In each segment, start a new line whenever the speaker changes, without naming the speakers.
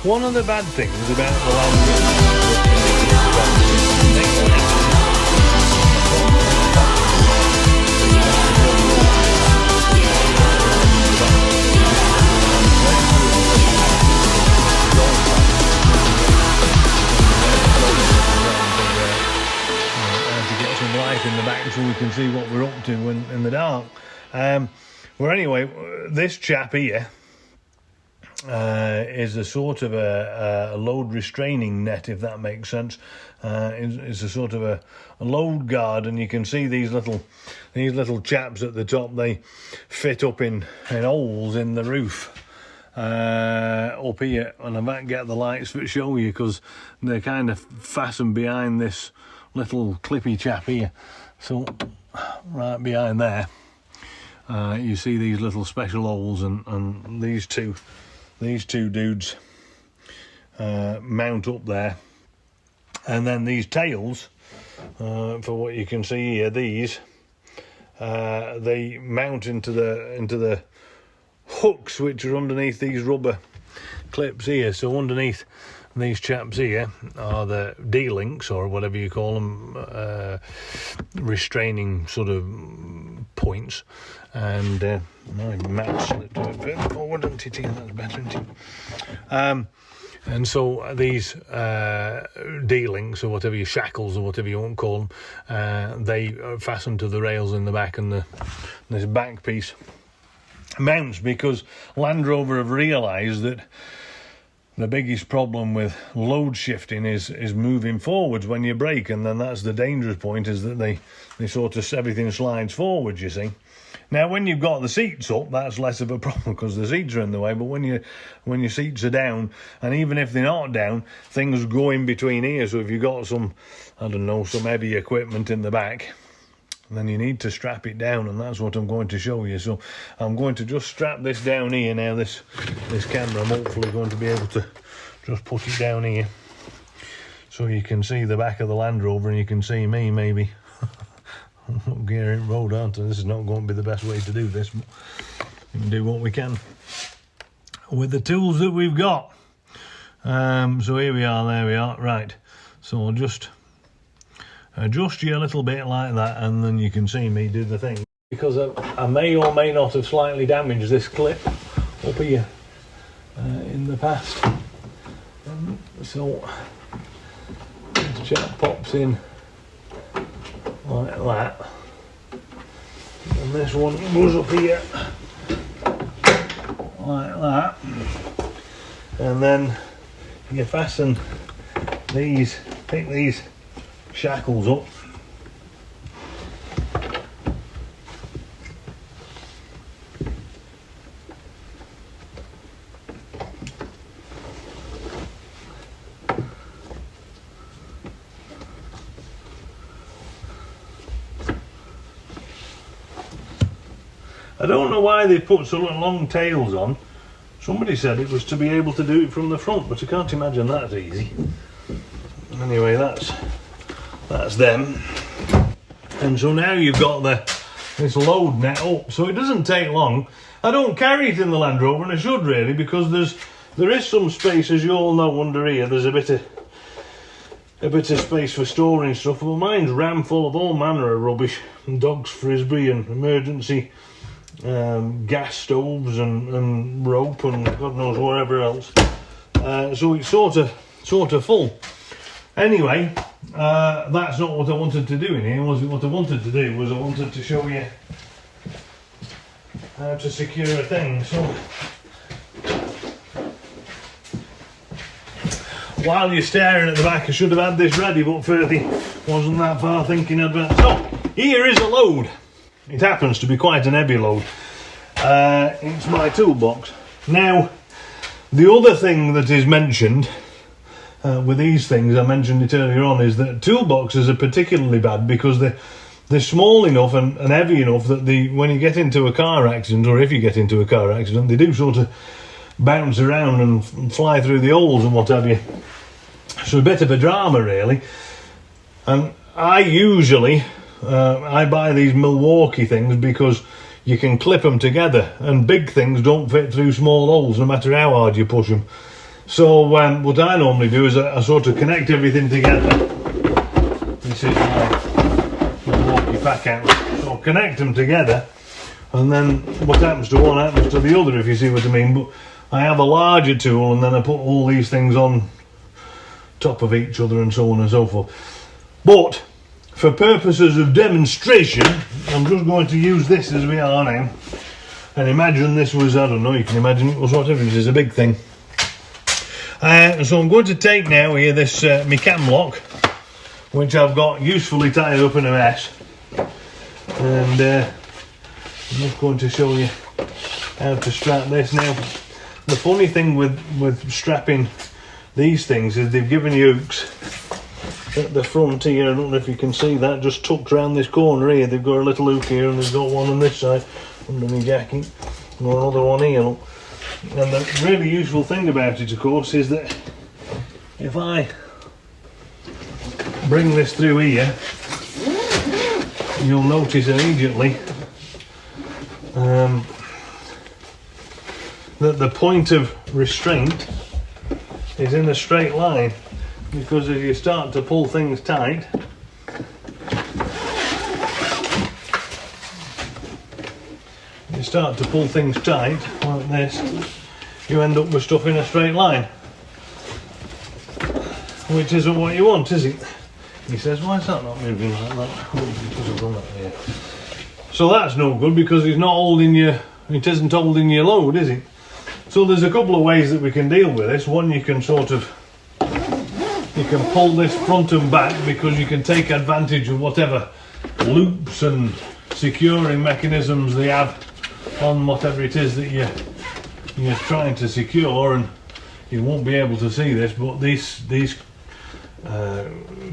One of the bad things about the Land Rover in the back so we can see what we're up to in the dark. Well, anyway, this chap here is a sort of a load restraining net, if that makes sense. It's a sort of a load guard, and you can see these little chaps at the top. They fit up in holes in the roof up here, and I might get the lights to show you because they're kind of fastened behind this little clippy chap here. So right behind there you see these little special holes, and these two dudes mount up there, and then these tails for what you can see here, these they mount into the hooks which are underneath these rubber clips here. So underneath these chaps here are the D-links, or whatever you call them, restraining sort of points. And my map slipped a bit forward, and that's better, isn't it? And so these D-links, or whatever, your shackles, or whatever you want to call them, they fasten to the rails in the back, and this back piece mounts, because Land Rover have realised that the biggest problem with load shifting is moving forwards when you brake, and then that's the dangerous point, is that they sort of, everything slides forward, you see. Now, when you've got the seats up, that's less of a problem because the seats are in the way, but when your seats are down, and even if they're not down, things go in between here. So if you've got some heavy equipment in the back, then you need to strap it down, and that's what I'm going to show you. So I'm going to just strap this down here now. This camera, I'm hopefully going to be able to just put it down here so you can see the back of the Land Rover, and you can see me maybe. I'm gearing road, aren't I? This is not going to be the best way to do this, but we can do what we can with the tools that we've got. So here we are, there we are. Right, so I'll just adjust you a little bit like that, and then you can see me do the thing, because I may or may not have slightly damaged this clip up here in the past. So this chap pops in like that, and this one goes up here like that, and then you fasten these, pick these shackles up, I don't know why they put so long tails on. Somebody said it was to be able to do it from the front, but I can't imagine that's easy. Anyway, that's them. And so now you've got this load net up, so it doesn't take long. I don't carry it in the Land Rover, and I should really, because there is some space, as you all know, under here. There's a bit of space for storing stuff, but mine's ram full of all manner of rubbish, and dog's frisbee and emergency gas stoves and rope and God knows whatever else. So it's sort of full. Anyway, that's not what I wanted to do in here. What I wanted to do was I wanted to show you how to secure a thing. So while you're staring at the back, I should have had this ready, but Ferdy wasn't that far thinking about. So here is a load. It happens to be quite an heavy load. It's my toolbox. Now, the other thing that is mentioned with these things, I mentioned it earlier on, is that toolboxes are particularly bad because they're small enough and heavy enough that when you get into a car accident, or if you get into a car accident, they do sort of bounce around and fly through the holes and what have you. So a bit of a drama, really. And I usually I buy these Milwaukee things because you can clip them together, and big things don't fit through small holes no matter how hard you push them. So what I normally do is I sort of connect everything together. This is my walkie pack out. So I'll connect them together, and then what happens to one happens to the other, if you see what I mean. But I have a larger tool, and then I put all these things on top of each other and so on and so forth. But for purposes of demonstration, I'm just going to use this as we are now. And imagine this was, I don't know, you can imagine it was whatever, this is a big thing. So I'm going to take now here this my cam lock, which I've got usefully tied up in a mess. And I'm just going to show you how to strap this now. The funny thing with strapping these things is they've given you hooks at the front here. I don't know if you can see that, just tucked around this corner here. They've got a little hook here, and they've got one on this side under my jacket, and another one here. Look. And the really useful thing about it, of course, is that if I bring this through here, you'll notice immediately that the point of restraint is in a straight line, because as you start to pull things tight, like this, you end up with stuff in a straight line, which isn't what you want, is it? He says, why is that not moving like that? Oh, because I've done that here. So that's no good, because it's not holding your, it isn't holding your load, is it? So there's a couple of ways that we can deal with this. One, you can sort of, you can pull this front and back, because you can take advantage of whatever loops and securing mechanisms they have on whatever it is that you're trying to secure. And you won't be able to see this, but these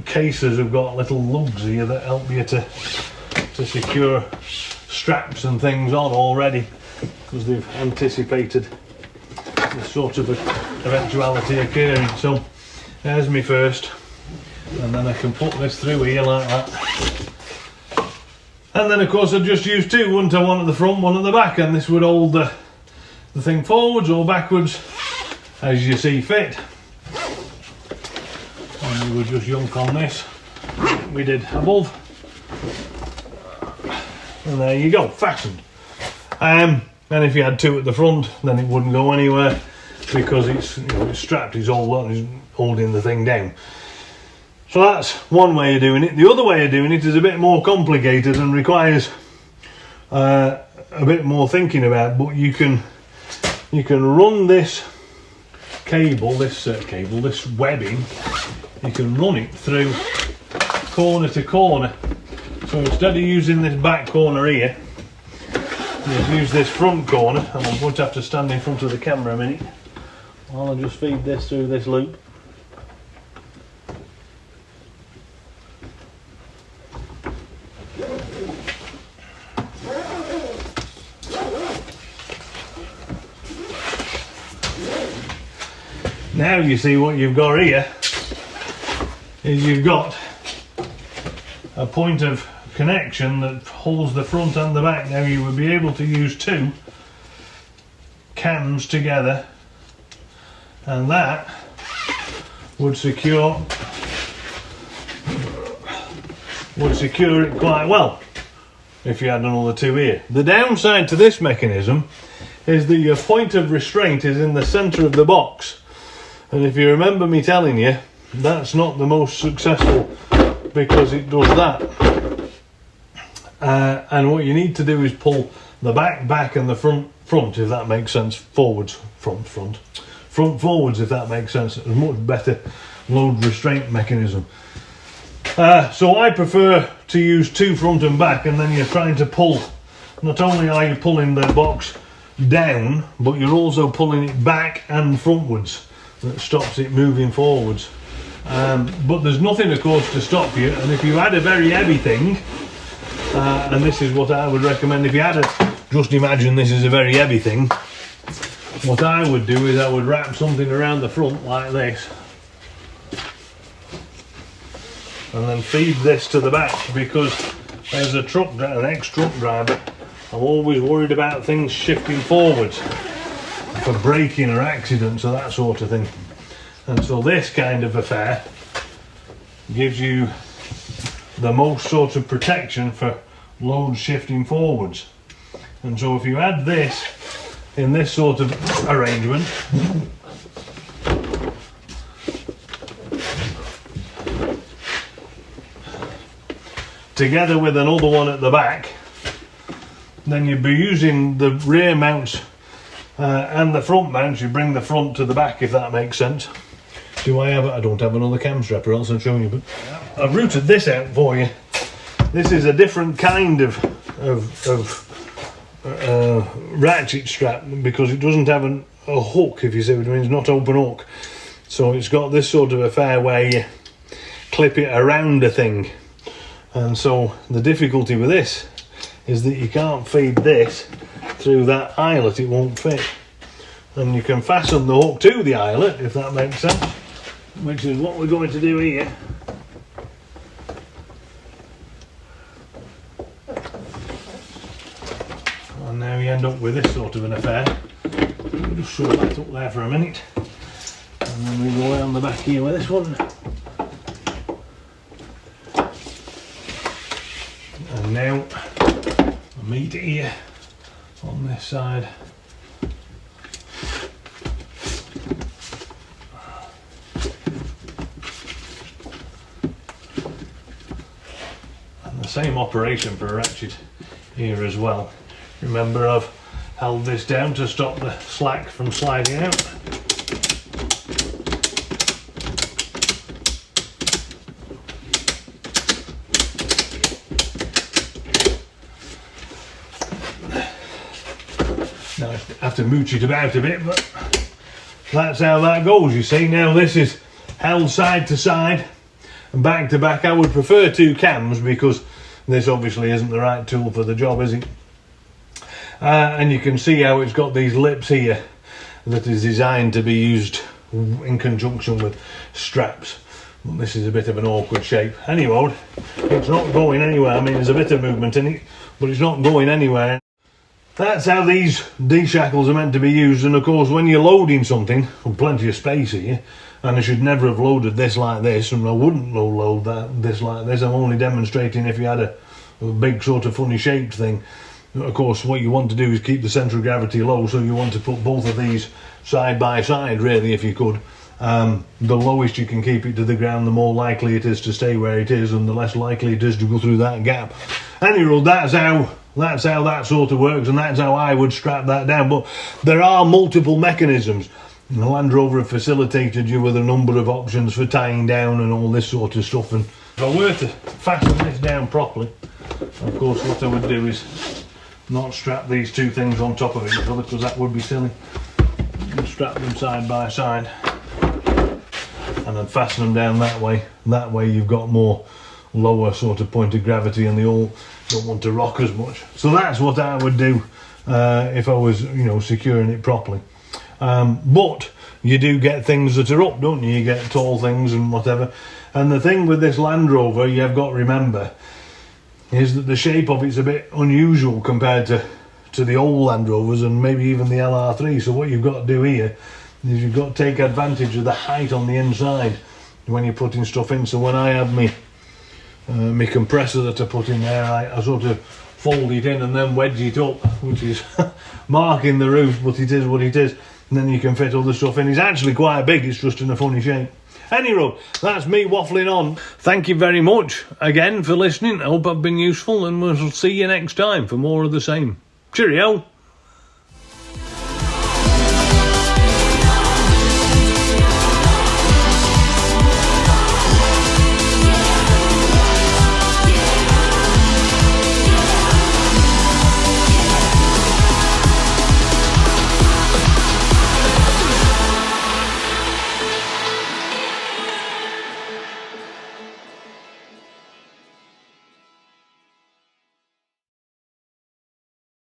cases have got little lugs here that help you to secure straps and things on already, because they've anticipated this sort of eventuality occurring. So there's me first, and then I can put this through here like that. And then of course I just use two, wouldn't I? One at the front, one at the back, and this would hold the thing forwards or backwards as you see fit. And we would just yunk on this, we did above, and there you go, fastened. And if you had two at the front, then it wouldn't go anywhere, because it's, you know, it's strapped, it's holding the thing down. So that's one way of doing it. The other way of doing it is a bit more complicated and requires a bit more thinking about, but you can run this cable, this webbing, you can run it through corner to corner. So instead of using this back corner here, you use this front corner, and I'm going to have to stand in front of the camera a minute while I just feed this through this loop. Now you see what you've got here is you've got a point of connection that holds the front and the back. Now you would be able to use two cams together, and that would secure it quite well if you had another two here. The downside to this mechanism is that your point of restraint is in the centre of the box. And if you remember me telling you, that's not the most successful, because it does that. And what you need to do is pull the back and the front, if that makes sense, forwards, front forwards, if that makes sense. It's a much better load restraint mechanism. So I prefer to use two front and back, and then you're trying to pull, not only are you pulling the box down, but you're also pulling it back and frontwards. That stops it moving forwards. But there's nothing, of course, to stop you. And if you had a very heavy thing, and this is what I would recommend, if you had just imagine this is a very heavy thing, what I would do is I would wrap something around the front like this, and then feed this to the back, because as an ex-truck driver, I'm always worried about things shifting forwards for braking or accidents or that sort of thing. And so this kind of affair gives you the most sort of protection for load shifting forwards. And so if you add this in this sort of arrangement, together with another one at the back, then you'd be using the rear mounts and the front mounts. You bring the front to the back, if that makes sense. Do I have? I don't have another cam strap, or else I'll show you. But I've routed this out for you. This is a different kind of ratchet strap, because it doesn't have a hook, if you see what I mean. It's not open hook, so it's got this sort of affair where you clip it around a thing. And so the difficulty with this is that you can't feed this through that eyelet, it won't fit. And you can fasten the hook to the eyelet, if that makes sense, which is what we're going to do here. And now you end up with this sort of an affair. We'll just shove that up there for a minute, and then we go around the back here with this one. And now I meet here on this side. And the same operation for a ratchet here as well. Remember, I've held this down to stop the slack from sliding out. Now I have to mooch it about a bit, but that's how that goes, you see. Now this is held side to side and back to back. I would prefer two cams, because this obviously isn't the right tool for the job, is it? And you can see how it's got these lips here that is designed to be used in conjunction with straps. But this is a bit of an awkward shape. Anyway, it's not going anywhere. I mean, there's a bit of movement in it, but it's not going anywhere. That's how these D-shackles are meant to be used. And of course, when you're loading something, with plenty of space here, and I should never have loaded this like this, and I wouldn't load this like this. I'm only demonstrating if you had a big sort of funny shaped thing. Of course, what you want to do is keep the centre of gravity low, so you want to put both of these side by side, really, if you could. The lowest you can keep it to the ground, the more likely it is to stay where it is, and the less likely it is to go through that gap. Anyway, that's how that sort of works, and that's how I would strap that down. But there are multiple mechanisms. The Land Rover have facilitated you with a number of options for tying down and all this sort of stuff. And if I were to fasten this down properly, of course, what I would do is not strap these two things on top of each other, because that would be silly. And strap them side by side, and then fasten them down that way. That way you've got more lower sort of point of gravity, and they all don't want to rock as much. So that's what I would do if I was, securing it properly. But you do get things that are up, don't you? You get tall things and whatever. And the thing with this Land Rover, you've got to remember, is that the shape of it's a bit unusual compared to the old Land Rovers and maybe even the LR3. So what you've got to do here is you've got to take advantage of the height on the inside when you're putting stuff in. So when I have my compressor that I put in there, I sort of fold it in and then wedge it up, which is marking the roof, but it is what it is. And then you can fit other stuff in. It's actually quite big, it's just in a funny shape. Anyway, that's me waffling on. Thank you very much again for listening. I hope I've been useful, and we'll see you next time for more of the same. Cheerio!